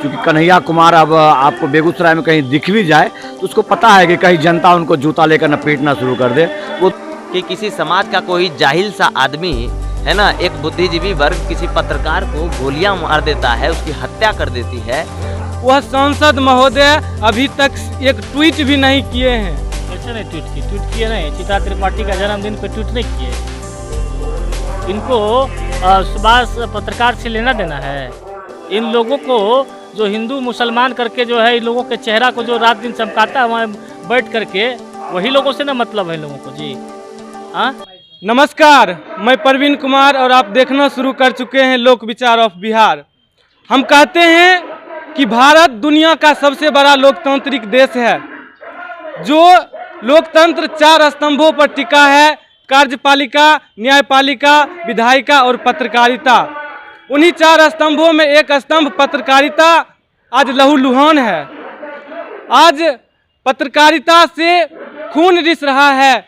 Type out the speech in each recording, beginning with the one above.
क्योंकि कन्हैया कुमार अब आपको बेगूसराय में कहीं दिख भी जाए तो उसको पता है कि कहीं जनता उनको जूता लेकर न पीटना शुरू कर दे। वो कि किसी समाज का कोई जाहिल सा आदमी है ना, एक बुद्धिजीवी वर्ग किसी पत्रकार को गोलियां मार देता है, उसकी हत्या कर देती है। वह सांसद महोदय अभी तक एक ट्वीट भी नहीं किए हैं। कैसे नहीं ट्वीट किए नहीं? चित्रा त्रिपाठी का जन्मदिन पे ट्वीट नहीं किए। इनको सुभाष पत्रकार से लेना देना है? इन लोगों को जो हिंदू मुसलमान करके जो है, इन लोगों के चेहरा को जो रात दिन चमकाता है वहाँ बैठ करके, वही लोगों से ना मतलब है लोगों को जी। हाँ, नमस्कार, मैं प्रवीण कुमार और आप देखना शुरू कर चुके हैं लोक विचार ऑफ बिहार। हम कहते हैं कि भारत दुनिया का सबसे बड़ा लोकतांत्रिक देश है। जो लोकतंत्र 4 स्तंभों पर टिका है, कार्यपालिका, न्यायपालिका, विधायिका और पत्रकारिता। उन्हीं 4 स्तंभों में एक स्तंभ पत्रकारिता आज लहूलुहान है। आज पत्रकारिता से खून रिस रहा है।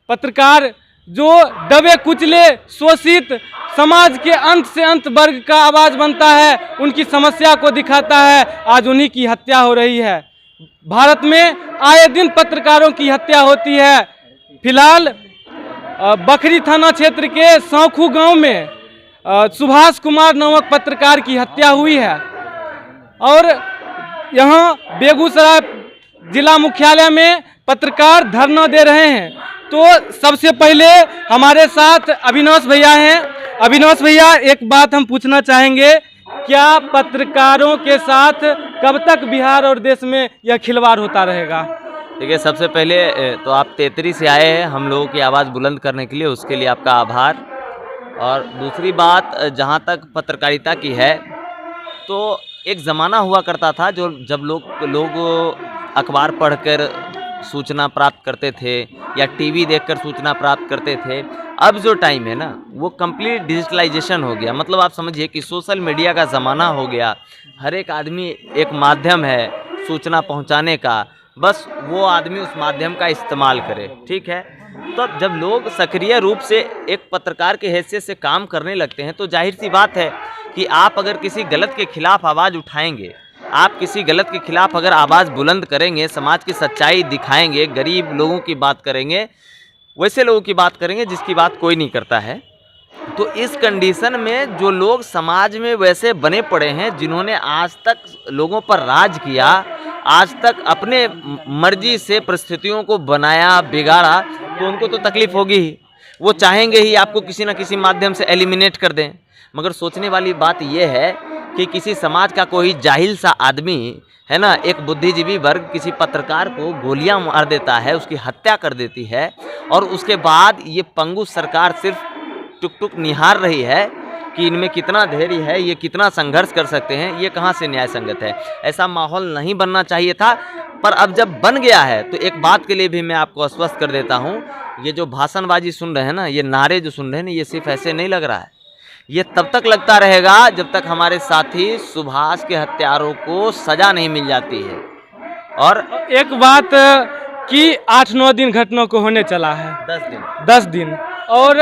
पत्रकार जो दबे कुचले शोषित समाज के अंत से अंत वर्ग का आवाज़ बनता है, उनकी समस्या को दिखाता है, आज उन्हीं की हत्या हो रही है। भारत में आए दिन पत्रकारों की हत्या होती है। फिलहाल बखरी थाना क्षेत्र के सौखू गांव में सुभाष कुमार नामक पत्रकार की हत्या हुई है और यहाँ बेगूसराय जिला मुख्यालय में पत्रकार धरना दे रहे हैं। तो सबसे पहले हमारे साथ अविनाश भैया हैं। अविनाश भैया, एक बात हम पूछना चाहेंगे, क्या पत्रकारों के साथ कब तक बिहार और देश में यह खिलवाड़ होता रहेगा? देखिए, सबसे पहले तो आप तेतरी से आए हैं हम लोगों की आवाज़ बुलंद करने के लिए, उसके लिए आपका आभार। और दूसरी बात, जहाँ तक पत्रकारिता की है, तो एक ज़माना हुआ करता था जो जब लोग अखबार पढ़कर सूचना प्राप्त करते थे या टीवी देखकर सूचना प्राप्त करते थे। अब जो टाइम है ना, वो कंप्लीट डिजिटलाइजेशन हो गया। मतलब आप समझिए कि सोशल मीडिया का ज़माना हो गया। हर एक आदमी एक माध्यम है सूचना पहुंचाने का, बस वो आदमी उस माध्यम का इस्तेमाल करे, ठीक है। तो अब जब लोग सक्रिय रूप से एक पत्रकार के हैसियत से काम करने लगते हैं, तो जाहिर सी बात है कि आप अगर किसी गलत के खिलाफ आवाज़ उठाएंगे, आप किसी गलत के खिलाफ अगर आवाज़ बुलंद करेंगे, समाज की सच्चाई दिखाएंगे, गरीब लोगों की बात करेंगे, वैसे लोगों की बात करेंगे जिसकी बात कोई नहीं करता है, तो इस कंडीशन में जो लोग समाज में वैसे बने पड़े हैं, जिन्होंने आज तक लोगों पर राज किया, आज तक अपने मर्जी से परिस्थितियों को बनाया, बिगाड़ा, तो उनको तो तकलीफ होगी ही। वो चाहेंगे ही आपको किसी न किसी माध्यम से एलिमिनेट कर दें। मगर सोचने वाली बात यह है कि किसी समाज का कोई जाहिल सा आदमी है ना, एक बुद्धिजीवी वर्ग किसी पत्रकार को गोलियां मार देता है, उसकी हत्या कर देती है, और उसके बाद ये पंगु सरकार सिर्फ टुक टुक निहार रही है कि इनमें कितना धैर्य है, ये कितना संघर्ष कर सकते हैं। ये कहाँ से न्याय संगत है? ऐसा माहौल नहीं बनना चाहिए था, पर अब जब बन गया है तो एक बात के लिए भी मैं आपको आश्वस्त कर देता हूँ, ये जो भाषणबाजी सुन रहे हैं ना, ये नारे जो सुन रहे हैं ना, ये सिर्फ ऐसे नहीं लग रहा है। ये तब तक लगता रहेगा जब तक हमारे साथी सुभाष के हत्यारों को सजा नहीं मिल जाती है। और एक बात कि 8-9 दिन घटना को होने चला है, 10 दिन। और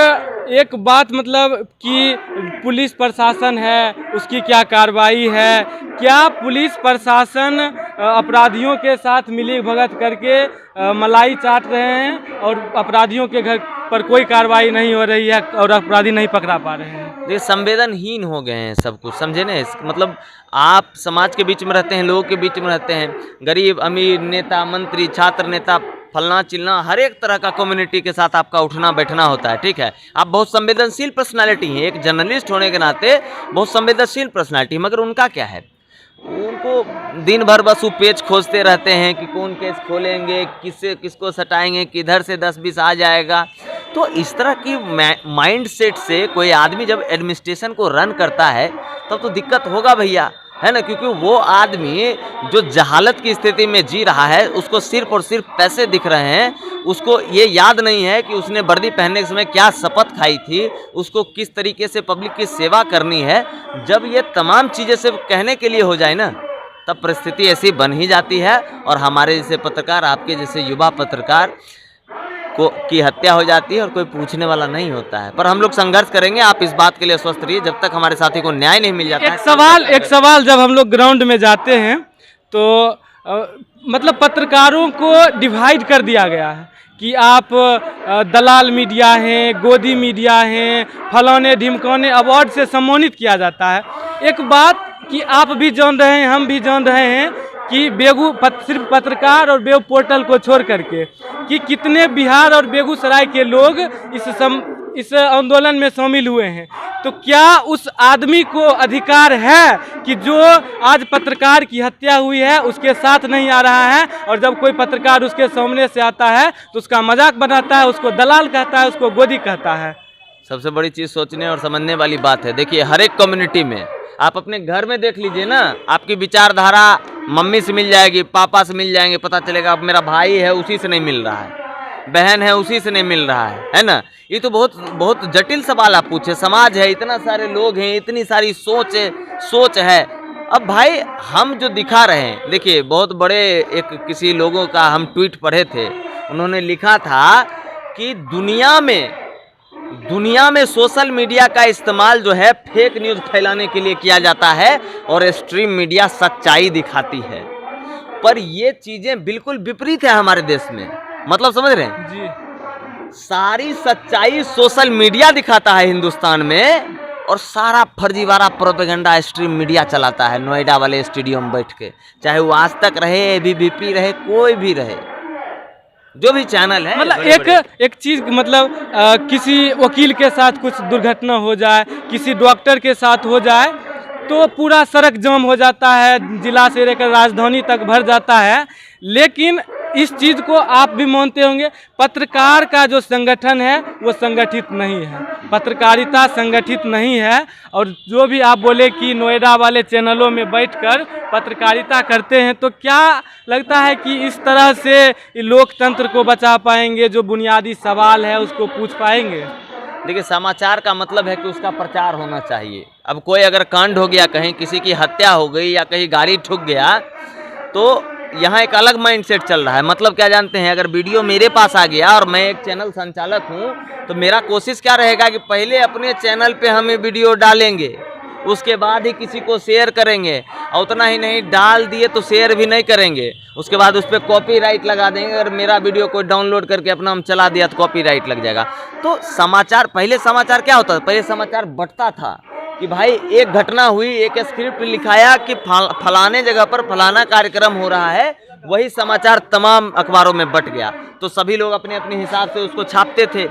एक बात मतलब कि पुलिस प्रशासन है, उसकी क्या कार्रवाई है? क्या पुलिस प्रशासन अपराधियों के साथ मिली भगत करके मलाई चाट रहे हैं और अपराधियों के घर पर कोई कार्रवाई नहीं हो रही है और अपराधी नहीं पकड़ा पा रहे हैं? ये संवेदनहीन हो गए हैं सब कुछ, समझे ना। मतलब आप समाज के बीच में रहते हैं, लोगों के बीच में रहते हैं, गरीब अमीर, नेता मंत्री, छात्र नेता, फलना चिलना, हर एक तरह का कम्युनिटी के साथ आपका उठना बैठना होता है, ठीक है। आप बहुत संवेदनशील पर्सनालिटी हैं, एक जर्नलिस्ट होने के नाते बहुत संवेदनशील पर्सनालिटी। मगर उनका क्या है, उनको दिन भर बस वो पेज खोजते रहते हैं कि कौन केस खोलेंगे, किसको सटाएंगे, किधर से 10-20 आ जाएगा। तो इस तरह की माइंड सेट से कोई आदमी जब एडमिनिस्ट्रेशन को रन करता है तब तो दिक्कत होगा भैया, है ना। क्योंकि वो आदमी जो जहालत की स्थिति में जी रहा है, उसको सिर्फ और सिर्फ पैसे दिख रहे हैं, उसको ये याद नहीं है कि उसने वर्दी पहनने के समय क्या शपथ खाई थी, उसको किस तरीके से पब्लिक की सेवा करनी है। जब ये तमाम चीज़ें सिर्फ कहने के लिए हो जाए ना, तब परिस्थिति ऐसी बन ही जाती है। और हमारे जैसे पत्रकार, आपके जैसे युवा पत्रकार की हत्या हो जाती है और कोई पूछने वाला नहीं होता है। पर हम लोग संघर्ष करेंगे, आप इस बात के लिए स्वस्थ रहिए, जब तक हमारे साथी को न्याय नहीं मिल जाता है। एक सवाल जब हम लोग ग्राउंड में जाते हैं तो मतलब पत्रकारों को डिवाइड कर दिया गया है कि आप दलाल मीडिया हैं, गोदी मीडिया हैं, फलाने ढिमकाने अवार्ड से सम्मानित किया जाता है। एक बात कि आप भी जान रहे हैं, हम भी जान रहे हैं कि सिर्फ पत्रकार और वेब पोर्टल को छोड़ करके कि कितने बिहार और बेगूसराय के लोग इस आंदोलन में शामिल हुए हैं। तो क्या उस आदमी को अधिकार है कि जो आज पत्रकार की हत्या हुई है उसके साथ नहीं आ रहा है, और जब कोई पत्रकार उसके सामने से आता है तो उसका मजाक बनाता है, उसको दलाल कहता है, उसको गोदी कहता है? सबसे बड़ी चीज़ सोचने और समझने वाली बात है। देखिए, हर एक कम्युनिटी में आप अपने घर में देख लीजिए ना, आपकी विचारधारा मम्मी से मिल जाएगी, पापा से मिल जाएंगे, पता चलेगा अब मेरा भाई है उसी से नहीं मिल रहा है, बहन है उसी से नहीं मिल रहा है ना। ये तो बहुत जटिल सवाल आप पूछे। समाज है, इतना सारे लोग हैं, इतनी सारी सोच है। अब भाई हम जो दिखा रहे हैं, देखिए बहुत बड़े एक किसी लोगों का हम ट्वीट पढ़े थे, उन्होंने लिखा था कि दुनिया में सोशल मीडिया का इस्तेमाल जो है फेक न्यूज़ फैलाने के लिए किया जाता है और स्ट्रीम मीडिया सच्चाई दिखाती है। पर ये चीज़ें बिल्कुल विपरीत है हमारे देश में। मतलब समझ रहे हैं जी? सारी सच्चाई सोशल मीडिया दिखाता है हिंदुस्तान में, और सारा फर्जीवाड़ा प्रोपेगेंडा स्ट्रीम मीडिया चलाता है नोएडा वाले स्टेडियम में बैठ के, चाहे वो आज तक रहे, ABP रहे, कोई भी रहे, जो भी चैनल है। मतलब एक चीज़, मतलब किसी वकील के साथ कुछ दुर्घटना हो जाए, किसी डॉक्टर के साथ हो जाए तो पूरा सड़क जाम हो जाता है, जिला से लेकर राजधानी तक भर जाता है। लेकिन इस चीज़ को आप भी मानते होंगे, पत्रकार का जो संगठन है वो संगठित नहीं है, पत्रकारिता संगठित नहीं है। और जो भी आप बोले कि नोएडा वाले चैनलों में बैठकर पत्रकारिता करते हैं, तो क्या लगता है कि इस तरह से लोकतंत्र को बचा पाएंगे? जो बुनियादी सवाल है उसको पूछ पाएंगे? देखिए, समाचार का मतलब है कि उसका प्रचार होना चाहिए। अब कोई अगर कांड हो गया, कहीं किसी की हत्या हो गई या कहीं गाड़ी ठुक गया, तो यहाँ एक अलग माइंडसेट चल रहा है। मतलब क्या जानते हैं, अगर वीडियो मेरे पास आ गया और मैं एक चैनल संचालक हूँ, तो मेरा कोशिश क्या रहेगा कि पहले अपने चैनल पे हम ये वीडियो डालेंगे, उसके बाद ही किसी को शेयर करेंगे, और उतना ही नहीं, डाल दिए तो शेयर भी नहीं करेंगे, उसके बाद उस पर कॉपीराइट लगा देंगे। अगर मेरा वीडियो कोई डाउनलोड करके अपना हम चला दिया तो कॉपीराइट लग जाएगा। तो समाचार, पहले समाचार क्या होता था? पहले समाचार बंटता था कि भाई एक घटना हुई, एक स्क्रिप्ट लिखाया कि फलाने जगह पर फलाना कार्यक्रम हो रहा है, वही समाचार तमाम अखबारों में बंट गया, तो सभी लोग अपने अपने हिसाब से उसको छापते थे।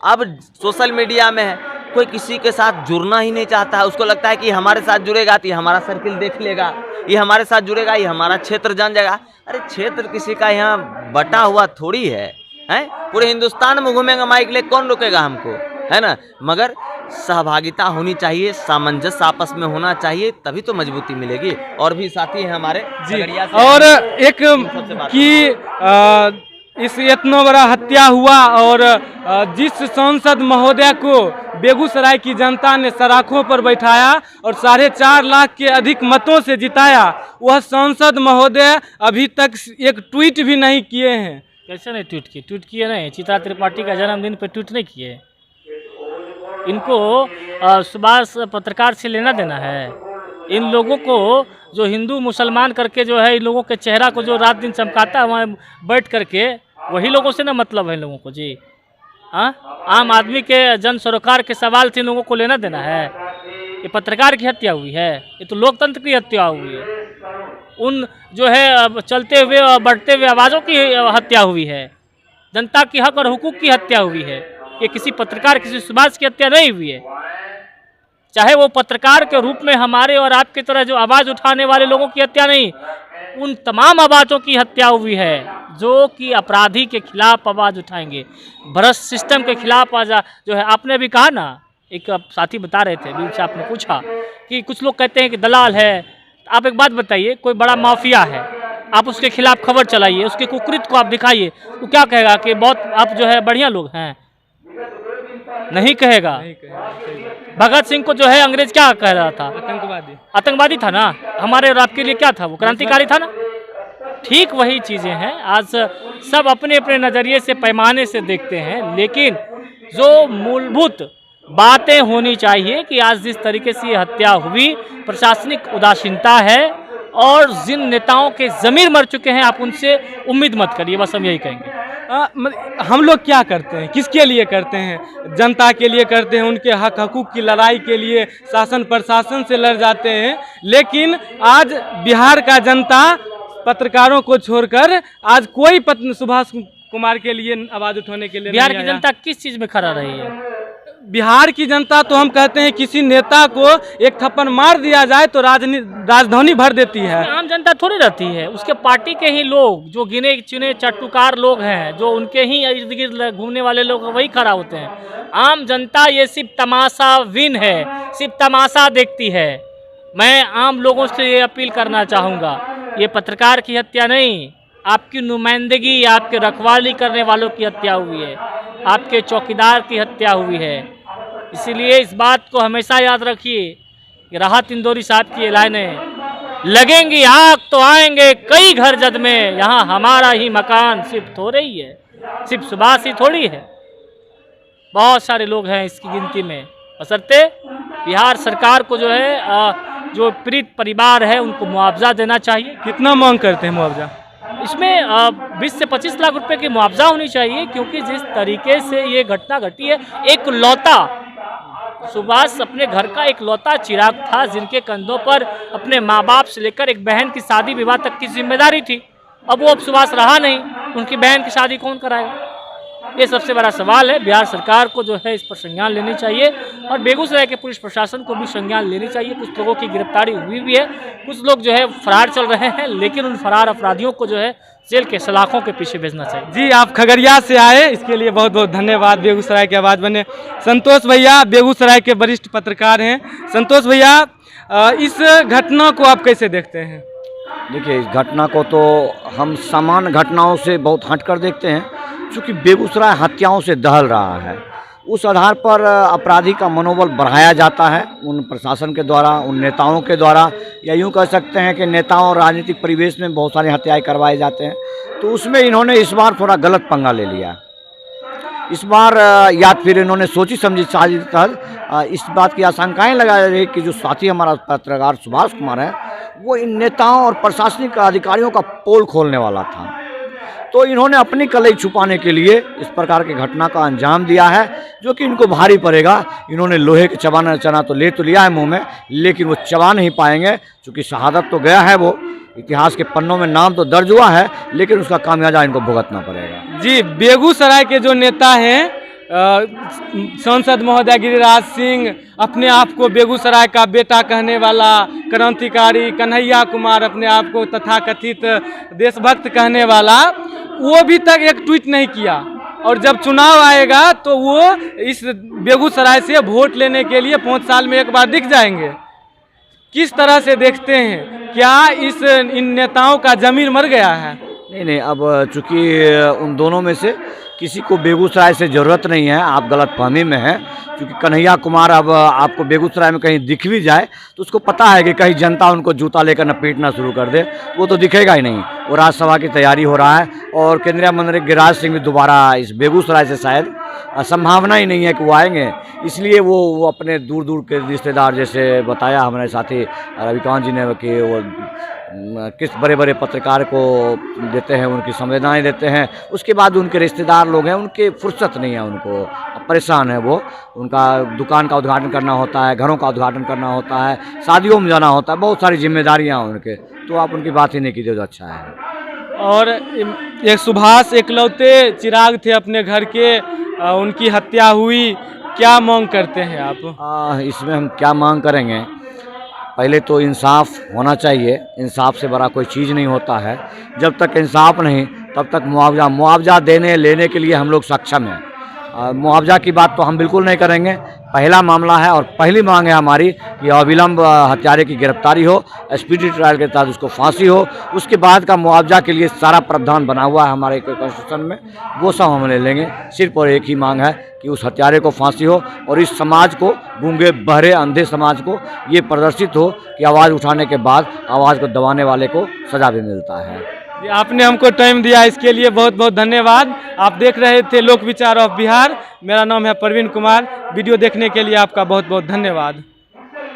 अब सोशल मीडिया में है, कोई किसी के साथ जुड़ना ही नहीं चाहता है, उसको लगता है कि हमारे साथ जुड़ेगा तो ये हमारा सर्किल देख लेगा, ये हमारे साथ जुड़ेगा ये हमारा क्षेत्र जान जाएगा। अरे क्षेत्र किसी का यहाँ बटा हुआ थोड़ी है, पूरे हिंदुस्तान में घूमेंगे माइक ले, कौन रोकेगा हमको, है ना। मगर सहभागिता होनी चाहिए, सामंजस्य आपस में होना चाहिए, तभी तो मजबूती मिलेगी। और भी साथी हैं हमारे जी। और एक कि इस इतना बड़ा हत्या हुआ और जिस सांसद महोदय को बेगूसराय की जनता ने सराखों पर बैठाया और 4.5 लाख के अधिक मतों से जिताया, वह सांसद महोदय अभी तक एक ट्वीट भी नहीं किए हैं। कैसे नहीं ट्वीट किए? ट्वीट किए नहीं, चित्रा त्रिपाठी का जन्मदिन पे ट्वीट नहीं किए। इनको सुभाष पत्रकार से लेना देना है? इन लोगों को जो हिंदू मुसलमान करके जो है, इन लोगों के चेहरा को जो रात दिन चमकाता है वहाँ बैठ करके, वही लोगों से ना मतलब है इन लोगों को जी। हाँ, आम आदमी के जन सरोकार के सवाल से इन लोगों को लेना देना है? ये पत्रकार की हत्या हुई है, ये तो लोकतंत्र की हत्या हुई है। उन जो है चलते हुए और बढ़ते हुए आवाज़ों की हत्या हुई है, जनता की हक और हुकूक की हत्या हुई है। ये किसी पत्रकार, किसी सुभाष की हत्या नहीं हुई है। चाहे वो पत्रकार के रूप में हमारे और आपकी तरह जो आवाज़ उठाने वाले लोगों की हत्या नहीं, उन तमाम आवाज़ों की हत्या हुई है जो कि अपराधी के खिलाफ आवाज़ उठाएंगे, भ्रष्ट सिस्टम के खिलाफ जो है। आपने भी कहा ना, एक साथी बता रहे थे, बीच से आपने पूछा कि कुछ लोग कहते हैं कि दलाल है। आप एक बात बताइए, कोई बड़ा माफिया है, आप उसके खिलाफ खबर चलाइए, उसके कुकृत को आप दिखाइए, वो क्या कहेगा कि बहुत आप जो है बढ़िया लोग हैं? नहीं कहेगा। भगत सिंह को जो है अंग्रेज क्या कह रहा था? आतंकवादी था ना। हमारे और आपके लिए क्या था? वो क्रांतिकारी था ना। ठीक वही चीज़ें हैं। आज सब अपने अपने नज़रिए से पैमाने से देखते हैं, लेकिन जो मूलभूत बातें होनी चाहिए कि आज जिस तरीके से ये हत्या हुई, प्रशासनिक उदासीनता है और जिन नेताओं के ज़मीर मर चुके हैं, आप उनसे उम्मीद मत करिए, बस हम यही कहेंगे। हम लोग क्या करते हैं, किसके लिए करते हैं? जनता के लिए करते हैं, उनके हक हकूक़ की लड़ाई के लिए शासन प्रशासन से लड़ जाते हैं। लेकिन आज बिहार का जनता पत्रकारों को छोड़कर आज कोई सुभाष कुमार के लिए आवाज़ उठाने के लिए बिहार नहीं की आया। जनता किस चीज़ में खड़ा रही है? बिहार की जनता तो हम कहते हैं किसी नेता को एक थप्पड़ मार दिया जाए तो राजधानी भर देती है। आम जनता थोड़ी रहती है, उसके पार्टी के ही लोग, जो गिने चुने चट्टुकार लोग हैं, जो उनके ही इर्द गिर्द घूमने वाले लोग, वही खड़ा होते हैं। आम जनता ये सिर्फ तमाशा विन है, सिर्फ तमाशा देखती है। मैं आम लोगों से ये अपील करना चाहूँगा, ये पत्रकार की हत्या नहीं, आपकी नुमाइंदगी, आपके रखवाली करने वालों की हत्या हुई है, आपके चौकीदार की हत्या हुई है। इसीलिए इस बात को हमेशा याद रखिए कि राहत इंदौरी साहब की ऐलान है, लगेंगी आग तो आएंगे कई घर जद में, यहाँ हमारा ही मकान सिर्फ थोड़े ही है, सिर्फ सुभाष ही थोड़ी है, बहुत सारे लोग हैं इसकी गिनती में। बशर्ते बिहार सरकार को जो है जो पीड़ित परिवार है उनको मुआवजा देना चाहिए। कितना मांग करते हैं मुआवजा? इसमें 20 से 25 लाख रुपए की मुआवजा होनी चाहिए, क्योंकि जिस तरीके से ये घटना घटी है, एक लौता सुभाष अपने घर का एक लौता चिराग था, जिनके कंधों पर अपने माँ बाप से लेकर एक बहन की शादी विवाह तक की जिम्मेदारी थी। अब वो सुभाष रहा नहीं, उनकी बहन की शादी कौन कराएगा? ये सबसे बड़ा सवाल है। बिहार सरकार को जो है इस पर संज्ञान लेनी चाहिए और बेगूसराय के पुलिस प्रशासन को भी संज्ञान लेनी चाहिए। कुछ लोगों की गिरफ्तारी हुई भी है, कुछ लोग जो है फरार चल रहे हैं, लेकिन उन फरार अपराधियों को जो है जेल के सलाखों के पीछे भेजना चाहिए। जी, आप खगड़िया से आए, इसके लिए बहुत बहुत धन्यवाद। बेगूसराय की आवाज़ बने। संतोष भैया बेगूसराय के वरिष्ठ पत्रकार हैं। संतोष भैया, इस घटना को आप कैसे देखते हैं? देखिए, इस घटना को तो हम सामान्य घटनाओं से बहुत हट कर देखते हैं, क्योंकि बेगूसराय हत्याओं से दहल रहा है। उस आधार पर अपराधी का मनोबल बढ़ाया जाता है उन प्रशासन के द्वारा, उन नेताओं के द्वारा, या यूँ कह सकते हैं कि नेताओं और राजनीतिक परिवेश में बहुत सारी हत्याएं करवाए जाते हैं। तो उसमें इन्होंने इस बार थोड़ा गलत पंगा ले लिया। इस बार या फिर इन्होंने सोची समझी साजिश के तहत इस बात की आशंकाएं लगा रही कि जो साथी हमारा पत्रकार सुभाष कुमार है, वो इन नेताओं और प्रशासनिक अधिकारियों का पोल खोलने वाला था। तो इन्होंने अपनी कलई छुपाने के लिए इस प्रकार की घटना का अंजाम दिया है, जो कि इनको भारी पड़ेगा। इन्होंने लोहे के चबाना चना तो लिया है मुंह में, लेकिन वो चबा नहीं पाएंगे, क्योंकि शहादत तो गया है, वो इतिहास के पन्नों में नाम तो दर्ज हुआ है, लेकिन उसका खामियाजा इनको भुगतना पड़ेगा। जी, बेगूसराय के जो नेता हैं, सांसद महोदय गिरिराज सिंह, अपने आप को बेगूसराय का बेटा कहने वाला क्रांतिकारी कन्हैया कुमार, अपने आप को तथाकथित देशभक्त कहने वाला, वो भी तक एक ट्वीट नहीं किया। और जब चुनाव आएगा तो वो इस बेगूसराय से वोट लेने के लिए 5 साल में एक बार दिख जाएंगे। किस तरह से देखते हैं, क्या इन नेताओं का ज़मीर मर गया है? नहीं, अब चूंकि उन दोनों में से किसी को बेगूसराय से ज़रूरत नहीं है, आप गलतफहमी में हैं। क्योंकि कन्हैया कुमार अब आपको बेगूसराय में कहीं दिख भी जाए तो उसको पता है कि कहीं जनता उनको जूता लेकर न पीटना शुरू कर दे, वो तो दिखेगा ही नहीं। वो राज्यसभा की तैयारी हो रहा है और केंद्रीय मंत्री गिरिराज सिंह भी दोबारा इस बेगूसराय से शायद संभावना ही नहीं है कि वो आएंगे। इसलिए वो अपने दूर दूर के रिश्तेदार, जैसे बताया हमारे साथी रविकांत जी ने कि वो किस बड़े बड़े पत्रकार को देते हैं, उनकी संवेदनाएं देते हैं, उसके बाद उनके रिश्तेदार लोग हैं, उनके फुर्सत नहीं है, उनको परेशान है। वो उनका दुकान का उद्घाटन करना होता है, घरों का उद्घाटन करना होता है, शादियों में जाना होता है, बहुत सारी जिम्मेदारियां हैं उनके, तो आप उनकी बात ही नहीं कीजिए तो अच्छा है। और एक सुभाष एकलौते चिराग थे अपने घर के, उनकी हत्या हुई, क्या मांग करते हैं आप? इसमें हम क्या मांग करेंगे? पहले तो इंसाफ होना चाहिए, इंसाफ से बड़ा कोई चीज़ नहीं होता है। जब तक इंसाफ नहीं तब तक मुआवजा देने लेने के लिए हम लोग सक्षम हैं। मुआवजा की बात तो हम बिल्कुल नहीं करेंगे। पहला मामला है और पहली मांग है हमारी कि अविलंब हत्यारे की गिरफ्तारी हो, स्पीडी ट्रायल के तहत उसको फांसी हो। उसके बाद का मुआवजा के लिए सारा प्रावधान बना हुआ है हमारे कॉन्स्टिट्यूशन में, वो सब हम ले लेंगे। सिर्फ और एक ही मांग है कि उस हत्यारे को फांसी हो और इस समाज को, गूंगे बहरे अंधे समाज को ये प्रदर्शित हो कि आवाज़ उठाने के बाद आवाज़ को दबाने वाले को सज़ा भी मिलता है। आपने हमको टाइम दिया, इसके लिए बहुत बहुत धन्यवाद। आप देख रहे थे लोक विचार ऑफ बिहार। मेरा नाम है प्रवीण कुमार। वीडियो देखने के लिए आपका बहुत बहुत धन्यवाद।